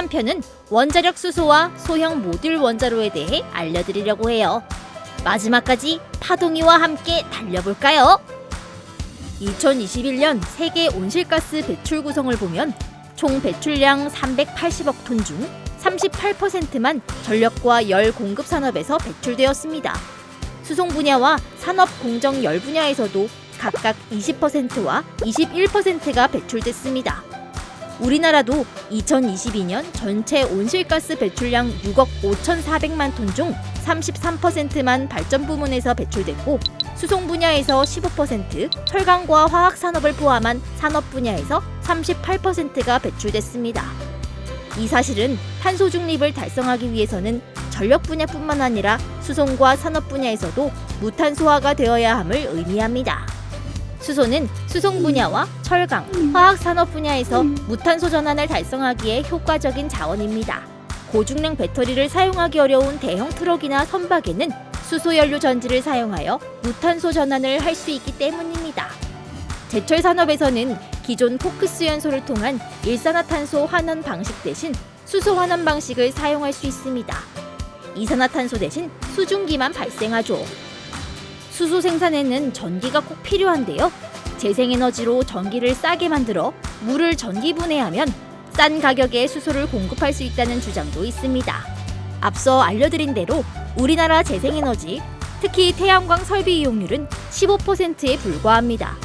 한 편은 원자력 수소와 소형 모듈 원자로에 대해 알려드리려고 해요. 마지막까지 파동이와 함께 달려볼까요? 2021년 세계 온실가스 배출 구성을 보면 총 배출량 380억 톤 중 38%만 전력과 열 공급 산업에서 배출되었습니다. 수송 분야와 산업 공정 열 분야에서도 각각 20%와 21%가 배출됐습니다. 우리나라도 2022년 전체 온실가스 배출량 6억 5,400만 톤 중 33%만 발전 부문에서 배출됐고 수송 분야에서 15%, 철강과 화학 산업을 포함한 산업 분야에서 38%가 배출됐습니다. 이 사실은 탄소 중립을 달성하기 위해서는 전력 분야뿐만 아니라 수송과 산업 분야에서도 무탄소화가 되어야 함을 의미합니다. 수소는 수송 분야와 철강, 화학 산업 분야에서 무탄소 전환을 달성하기에 효과적인 자원입니다. 고중량 배터리를 사용하기 어려운 대형 트럭이나 선박에는 수소 연료 전지를 사용하여 무탄소 전환을 할 수 있기 때문입니다. 제철 산업에서는 기존 코크스 연소를 통한 일산화탄소 환원 방식 대신 수소 환원 방식을 사용할 수 있습니다. 이산화탄소 대신 수증기만 발생하죠. 수소 생산에는 전기가 꼭 필요한데요. 재생에너지로 전기를 싸게 만들어 물을 전기 분해하면 싼 가격에 수소를 공급할 수 있다는 주장도 있습니다. 앞서 알려드린 대로 우리나라 재생에너지, 특히 태양광 설비 이용률은 15%에 불과합니다.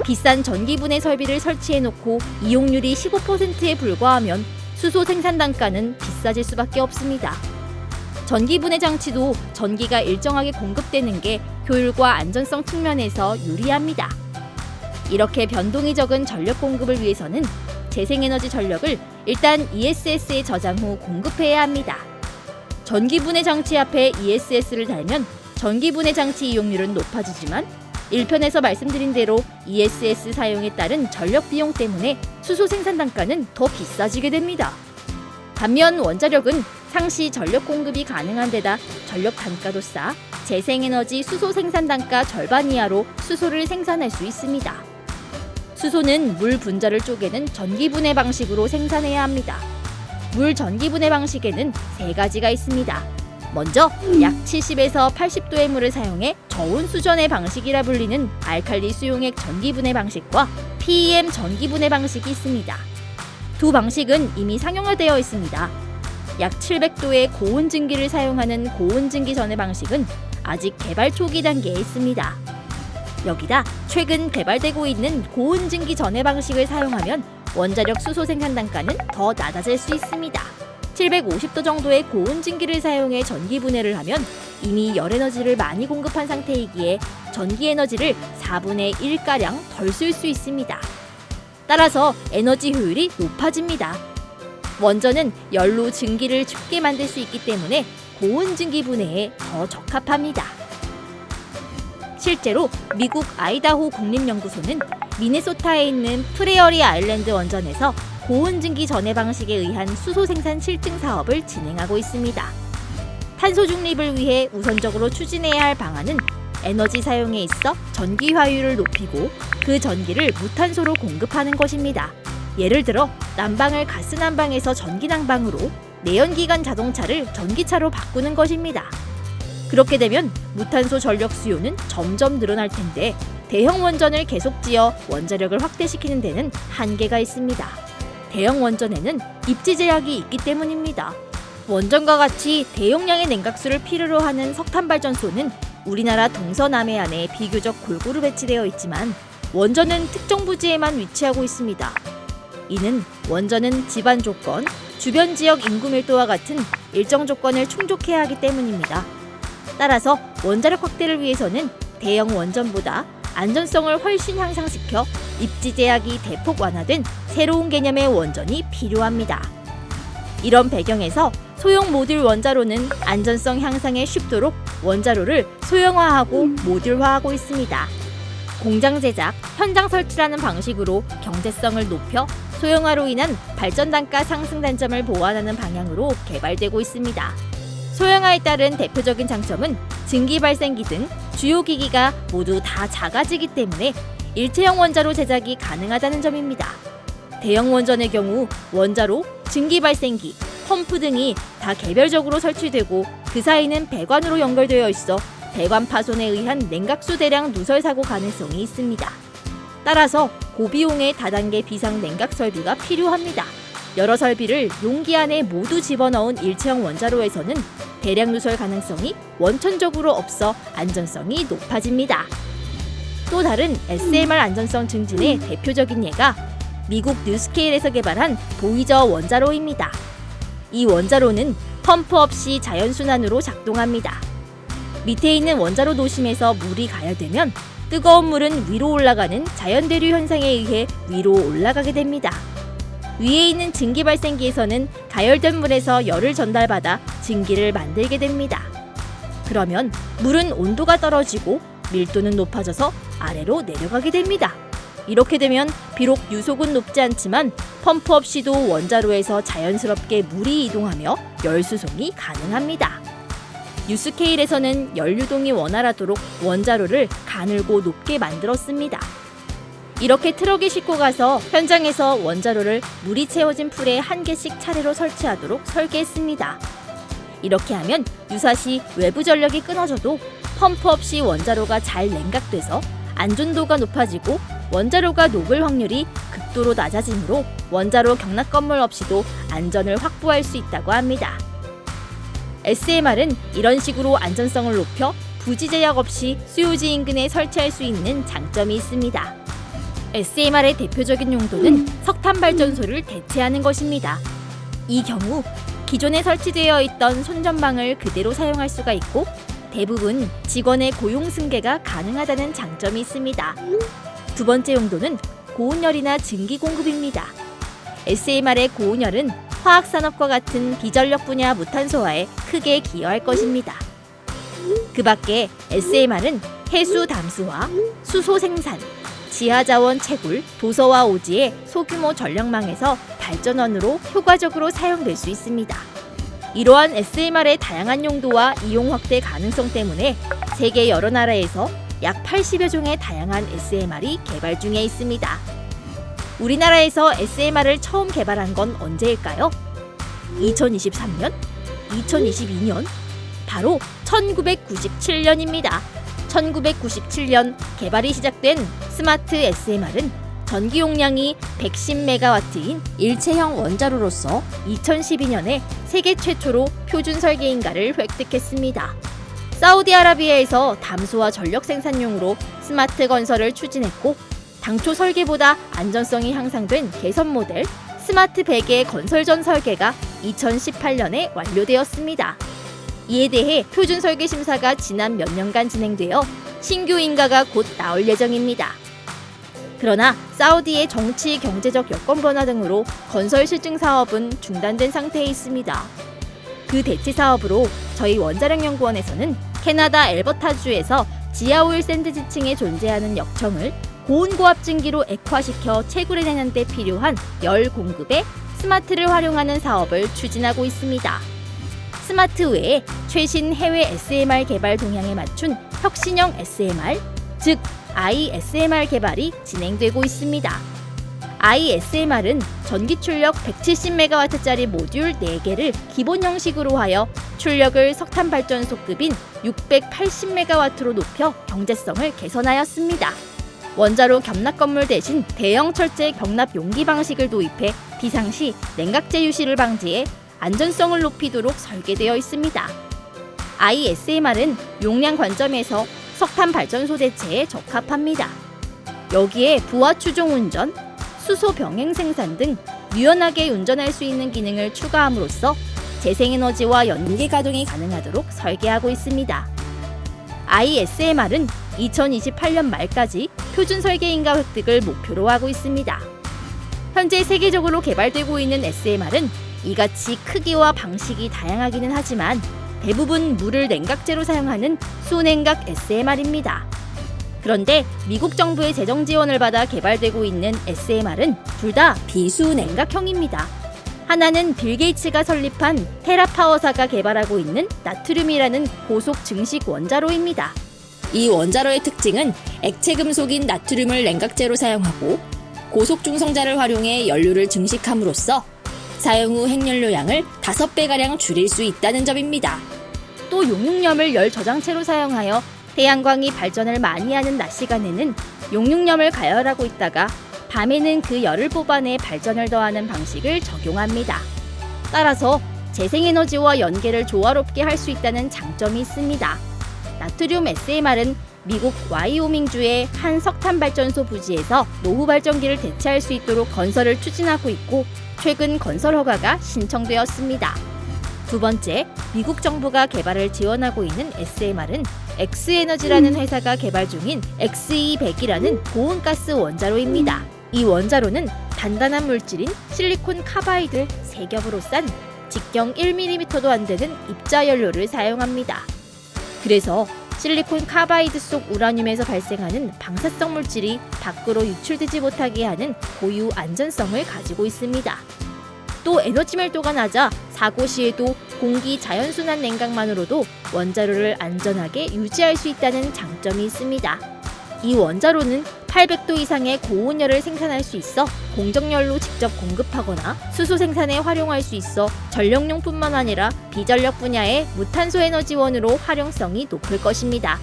비싼 전기 분해 설비를 설치해놓고 이용률이 15%에 불과하면 수소 생산 단가는 비싸질 수밖에 없습니다. 전기 분해 장치도 전기가 일정하게 공급되는 게 효율과 안전성 측면에서 유리합니다. 이렇게 변동이 적은 전력 공급을 위해서는 재생에너지 전력을 일단 ESS에 저장 후 공급해야 합니다. 전기 분해 장치 앞에 ESS를 달면 전기 분해 장치 이용률은 높아지지만 1편에서 말씀드린 대로 ESS 사용에 따른 전력 비용 때문에 수소 생산 단가는 더 비싸지게 됩니다. 반면 원자력은 상시 전력 공급이 가능한 데다 전력 단가도 싸 재생에너지 수소 생산 단가 절반 이하로 수소를 생산할 수 있습니다. 수소는 물 분자를 쪼개는 전기분해 방식으로 생산해야 합니다. 물 전기분해 방식에는 세 가지가 있습니다. 먼저 약 70에서 80도의 물을 사용해 저온 수전의 방식이라 불리는 알칼리 수용액 전기분해 방식과 PEM 전기분해 방식이 있습니다. 두 방식은 이미 상용화되어 있습니다. 약 700도의 고온 증기를 사용하는 고온 증기 전해 방식은 아직 개발 초기 단계에 있습니다. 여기다 최근 개발되고 있는 고온 증기 전해 방식을 사용하면 원자력 수소 생산 단가는 더 낮아질 수 있습니다. 750도 정도의 고온 증기를 사용해 전기 분해를 하면 이미 열 에너지를 많이 공급한 상태이기에 전기 에너지를 4분의 1가량 덜 쓸 수 있습니다. 따라서 에너지 효율이 높아집니다. 원전은 열로 증기를 춥게 만들 수 있기 때문에 고온 증기 분해에 더 적합합니다. 실제로 미국 아이다호 국립연구소는 미네소타에 있는 프레어리 아일랜드 원전에서 고온 증기 전해 방식에 의한 수소 생산 실증 사업을 진행하고 있습니다. 탄소 중립을 위해 우선적으로 추진해야 할 방안은 에너지 사용에 있어 전기 효율을 높이고 그 전기를 무탄소로 공급하는 것입니다. 예를 들어 난방을 가스 난방에서 전기 난방으로, 내연기관 자동차를 전기차로 바꾸는 것입니다. 그렇게 되면 무탄소 전력 수요는 점점 늘어날 텐데 대형 원전을 계속 지어 원자력을 확대시키는 데는 한계가 있습니다. 대형 원전에는 입지 제약이 있기 때문입니다. 원전과 같이 대용량의 냉각수를 필요로 하는 석탄 발전소는 우리나라 동서남해안에 비교적 골고루 배치되어 있지만 원전은 특정 부지에만 위치하고 있습니다. 이는 원전은 집안 조건, 주변 지역 인구 밀도와 같은 일정 조건을 충족해야 하기 때문입니다. 따라서 원자력 확대를 위해서는 대형 원전보다 안전성을 훨씬 향상시켜 입지 제약이 대폭 완화된 새로운 개념의 원전이 필요합니다. 이런 배경에서 소형 모듈 원자로는 안전성 향상에 쉽도록 원자로를 소형화하고 모듈화하고 있습니다. 공장 제작, 현장 설치라는 방식으로 경제성을 높여 소형화로 인한 발전 단가 상승 단점을 보완하는 방향으로 개발되고 있습니다. 소형화에 따른 대표적인 장점은 증기 발생기 등 주요 기기가 모두 다 작아지기 때문에 일체형 원자로 제작이 가능하다는 점입니다. 대형 원전의 경우 원자로, 증기발생기, 펌프 등이 다 개별적으로 설치되고 그 사이는 배관으로 연결되어 있어 배관 파손에 의한 냉각수 대량 누설 사고 가능성이 있습니다. 따라서 고비용의 다단계 비상 냉각 설비가 필요합니다. 여러 설비를 용기 안에 모두 집어넣은 일체형 원자로에서는 대량 누설 가능성이 원천적으로 없어 안전성이 높아집니다. 또 다른 SMR 안전성 증진의 대표적인 예가 미국 뉴스케일에서 개발한 보이저 원자로입니다. 이 원자로는 펌프 없이 자연순환으로 작동합니다. 밑에 있는 원자로 도심에서 물이 가열되면 뜨거운 물은 위로 올라가는 자연대류 현상에 의해 위로 올라가게 됩니다. 위에 있는 증기발생기에서는 가열된 물에서 열을 전달받아 증기를 만들게 됩니다. 그러면 물은 온도가 떨어지고 밀도는 높아져서 아래로 내려가게 됩니다. 이렇게 되면 비록 유속은 높지 않지만 펌프 없이도 원자로에서 자연스럽게 물이 이동하며 열 수송이 가능합니다. 뉴스케일에서는 연유동이 원활하도록 원자로를 가늘고 높게 만들었습니다. 이렇게 트럭에 싣고 가서 현장에서 원자로를 물이 채워진 풀에 한 개씩 차례로 설치하도록 설계했습니다. 이렇게 하면 유사시 외부 전력이 끊어져도 펌프 없이 원자로가 잘 냉각돼서 안전도가 높아지고 원자로가 녹을 확률이 극도로 낮아지므로 원자로 경락 건물 없이도 안전을 확보할 수 있다고 합니다. SMR은 이런 식으로 안전성을 높여 부지 제약 없이 수요지 인근에 설치할 수 있는 장점이 있습니다. SMR의 대표적인 용도는 석탄 발전소를 대체하는 것입니다. 이 경우 기존에 설치되어 있던 손전방을 그대로 사용할 수가 있고 대부분 직원의 고용 승계가 가능하다는 장점이 있습니다. 두 번째 용도는 고온열이나 증기 공급입니다. SMR의 고온열은 화학산업과 같은 비전력 분야 무탄소화에 크게 기여할 것입니다. 그 밖에 SMR은 해수 담수화, 수소 생산, 지하자원 채굴, 도서와 오지의 소규모 전력망에서 발전원으로 효과적으로 사용될 수 있습니다. 이러한 SMR의 다양한 용도와 이용 확대 가능성 때문에 세계 여러 나라에서 약 80여 종의 다양한 SMR이 개발 중에 있습니다. 우리나라에서 SMR을 처음 개발한 건 언제일까요? 2023년? 2022년? 바로 1997년입니다. 1997년 개발이 시작된 스마트 SMR은 전기 용량이 110MW인 일체형 원자로로서 2012년에 세계 최초로 표준 설계인가를 획득했습니다. 사우디아라비아에서 담수화 전력 생산용으로 스마트 건설을 추진했고 당초 설계보다 안전성이 향상된 개선 모델 스마트 100의 건설 전 설계가 2018년에 완료되었습니다. 이에 대해 표준 설계 심사가 지난 몇 년간 진행되어 신규 인가가 곧 나올 예정입니다. 그러나 사우디의 정치, 경제적 여건 변화 등으로 건설 실증 사업은 중단된 상태에 있습니다. 그 대체 사업으로 저희 원자력연구원에서는 캐나다 엘버타주에서 지하 오일 샌드 지층에 존재하는 역청을 고온고압 증기로 액화시켜 채굴해내는 데 필요한 열 공급에 스마트를 활용하는 사업을 추진하고 있습니다. 스마트 외에 최신 해외 SMR 개발 동향에 맞춘 혁신형 SMR, 즉 ISMR 개발이 진행되고 있습니다. ISMR은 전기 출력 170MW짜리 모듈 4개를 기본 형식으로 하여 출력을 석탄 발전소급인 680MW로 높여 경제성을 개선하였습니다. 원자로 견납 건물 대신 대형 철제 경납 용기 방식을 도입해 비상시 냉각제 유실을 방지해 안전성을 높이도록 설계되어 있습니다. ISMR은 용량 관점에서 석탄 발전소 대체에 적합합니다. 여기에 부하 추종 운전, 수소 병행 생산 등 유연하게 운전할 수 있는 기능을 추가함으로써 재생에너지와 연계 가동이 가능하도록 설계하고 있습니다. ISMR은 2028년 말까지 표준 설계인가 획득을 목표로 하고 있습니다. 현재 세계적으로 개발되고 있는 SMR은 이같이 크기와 방식이 다양하기는 하지만 대부분 물을 냉각제로 사용하는 수냉각 SMR입니다. 그런데 미국 정부의 재정 지원을 받아 개발되고 있는 SMR은 둘 다 비수냉각형입니다. 하나는 빌 게이츠가 설립한 테라파워사가 개발하고 있는 나트륨이라는 고속 증식 원자로입니다. 이 원자로의 특징은 액체 금속인 나트륨을 냉각제로 사용하고 고속중성자를 활용해 연료를 증식함으로써 사용 후 핵연료량을 5배가량 줄일 수 있다는 점입니다. 또 용융염을 열 저장체로 사용하여 태양광이 발전을 많이 하는 낮 시간에는 용융염을 가열하고 있다가 밤에는 그 열을 뽑아내 발전을 더하는 방식을 적용합니다. 따라서 재생에너지와 연계를 조화롭게 할 수 있다는 장점이 있습니다. 나트륨 SMR은 미국 와이오밍주의 한 석탄발전소 부지에서 노후 발전기를 대체할 수 있도록 건설을 추진하고 있고 최근 건설 허가가 신청되었습니다. 두 번째, 미국 정부가 개발을 지원하고 있는 SMR은 엑스에너지라는 회사가 개발 중인 XE100이라는 고온가스 원자로입니다. 이 원자로는 단단한 물질인 실리콘 카바이드를 3겹으로 싼 직경 1mm도 안 되는 입자 연료를 사용합니다. 그래서 실리콘 카바이드 속 우라늄에서 발생하는 방사성 물질이 밖으로 유출되지 못하게 하는 고유 안전성을 가지고 있습니다. 또 에너지 밀도가 낮아 사고 시에도 공기 자연순환 냉각만으로도 원자로를 안전하게 유지할 수 있다는 장점이 있습니다. 이 원자로는 800도 이상의 고온열을 생산할 수 있어 공정열로 직접 공급하거나 수소 생산에 활용할 수 있어 전력용뿐만 아니라 비전력 분야의 무탄소 에너지원으로 활용성이 높을 것입니다.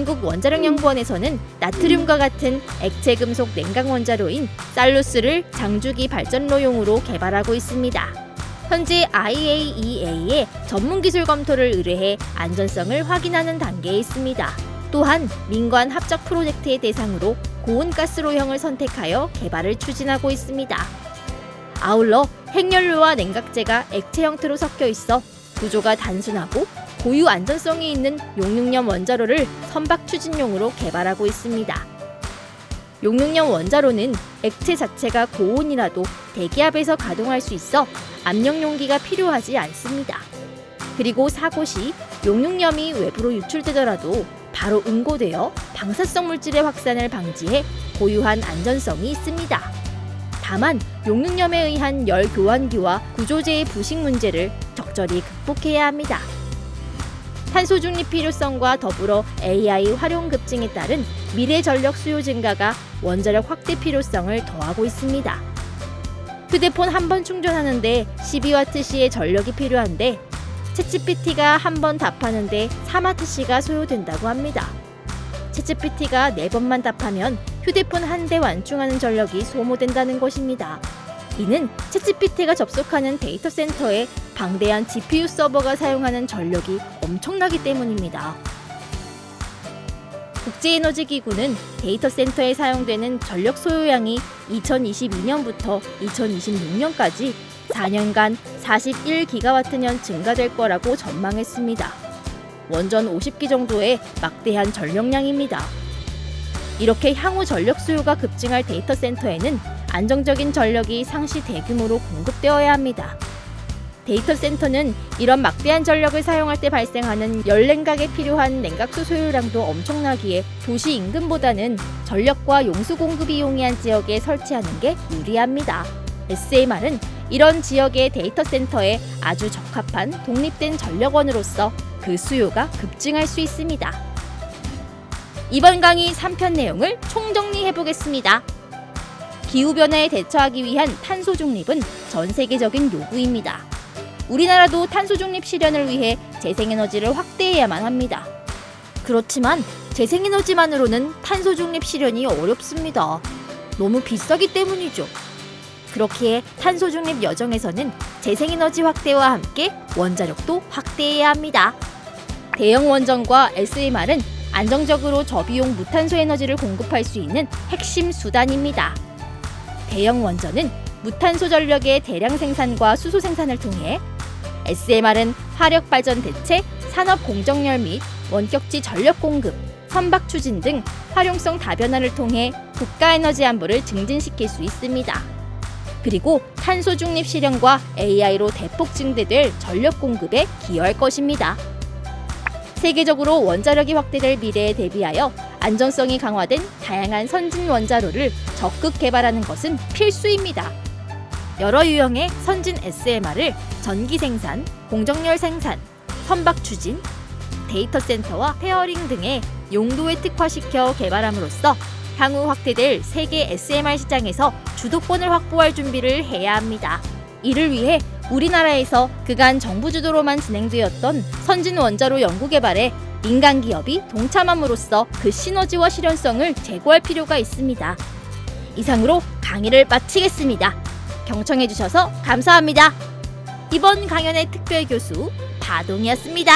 한국원자력연구원에서는 나트륨과 같은 액체 금속 냉각 원자로인 쌀루스를 장주기 발전로용으로 개발하고 있습니다. 현재 IAEA의 전문 기술 검토를 의뢰해 안전성을 확인하는 단계에 있습니다. 또한 민관 합작 프로젝트의 대상으로 고온가스로형을 선택하여 개발을 추진하고 있습니다. 아울러 핵연료와 냉각제가 액체 형태로 섞여 있어 구조가 단순하고 고유 안전성이 있는 용융염 원자로를 선박 추진용으로 개발하고 있습니다. 용융염 원자로는 액체 자체가 고온이라도 대기압에서 가동할 수 있어 압력 용기가 필요하지 않습니다. 그리고 사고 시 용융염이 외부로 유출되더라도 바로 응고되어 방사성 물질의 확산을 방지해 고유한 안전성이 있습니다. 다만 용융염에 의한 열 교환기와 구조재의 부식 문제를 적절히 극복해야 합니다. 탄소 중립 필요성과 더불어 AI 활용 급증에 따른 미래 전력 수요 증가가 원자력 확대 필요성을 더하고 있습니다. 휴대폰 한 번 충전하는데 12W시의 전력이 필요한데 챗GPT가 한 번 답하는데 3W시가 소요된다고 합니다. 챗GPT가 4번만 답하면 휴대폰 한 대 완충하는 전력이 소모된다는 것입니다. 이는 챗GPT가 접속하는 데이터 센터에 방대한 GPU 서버가 사용하는 전력이 엄청나기 때문입니다. 국제에너지기구는 데이터 센터에 사용되는 전력 소요량이 2022년부터 2026년까지 4년간 41기가와트년 증가될 거라고 전망했습니다. 원전 50기 정도의 막대한 전력량입니다. 이렇게 향후 전력 수요가 급증할 데이터 센터에는 안정적인 전력이 상시 대규모로 공급되어야 합니다. 데이터 센터는 이런 막대한 전력을 사용할 때 발생하는 열 냉각에 필요한 냉각수 소요량도 엄청나기에 도시 인근보다는 전력과 용수 공급이 용이한 지역에 설치하는 게 유리합니다. SMR은 이런 지역의 데이터 센터에 아주 적합한 독립된 전력원으로서 그 수요가 급증할 수 있습니다. 이번 강의 3편 내용을 총정리해보겠습니다. 기후변화에 대처하기 위한 탄소 중립은 전 세계적인 요구입니다. 우리나라도 탄소 중립 실현을 위해 재생에너지를 확대해야만 합니다. 그렇지만 재생에너지만으로는 탄소 중립 실현이 어렵습니다. 너무 비싸기 때문이죠. 그렇기에 탄소 중립 여정에서는 재생에너지 확대와 함께 원자력도 확대해야 합니다. 대형 원전과 SMR은 안정적으로 저비용 무탄소 에너지를 공급할 수 있는 핵심 수단입니다. 대형 원전은 무탄소 전력의 대량 생산과 수소 생산을 통해 SMR은 화력 발전 대체, 산업 공정열 및 원격지 전력 공급, 선박 추진 등 활용성 다변화를 통해 국가 에너지 안보를 증진시킬 수 있습니다. 그리고 탄소 중립 실현과 AI로 대폭 증대될 전력 공급에 기여할 것입니다. 세계적으로 원자력이 확대될 미래에 대비하여 안전성이 강화된 다양한 선진 원자로를 적극 개발하는 것은 필수입니다. 여러 유형의 선진 SMR을 전기 생산, 공정열 생산, 선박 추진, 데이터 센터와 페어링 등의 용도에 특화시켜 개발함으로써 향후 확대될 세계 SMR 시장에서 주도권을 확보할 준비를 해야 합니다. 이를 위해 우리나라에서 그간 정부 주도로만 진행되었던 선진 원자로 연구 개발에 민간 기업이 동참함으로써 그 시너지와 실현성을 제고할 필요가 있습니다. 이상으로 강의를 마치겠습니다. 경청해주셔서 감사합니다. 이번 강연의 특별 교수 바동이었습니다.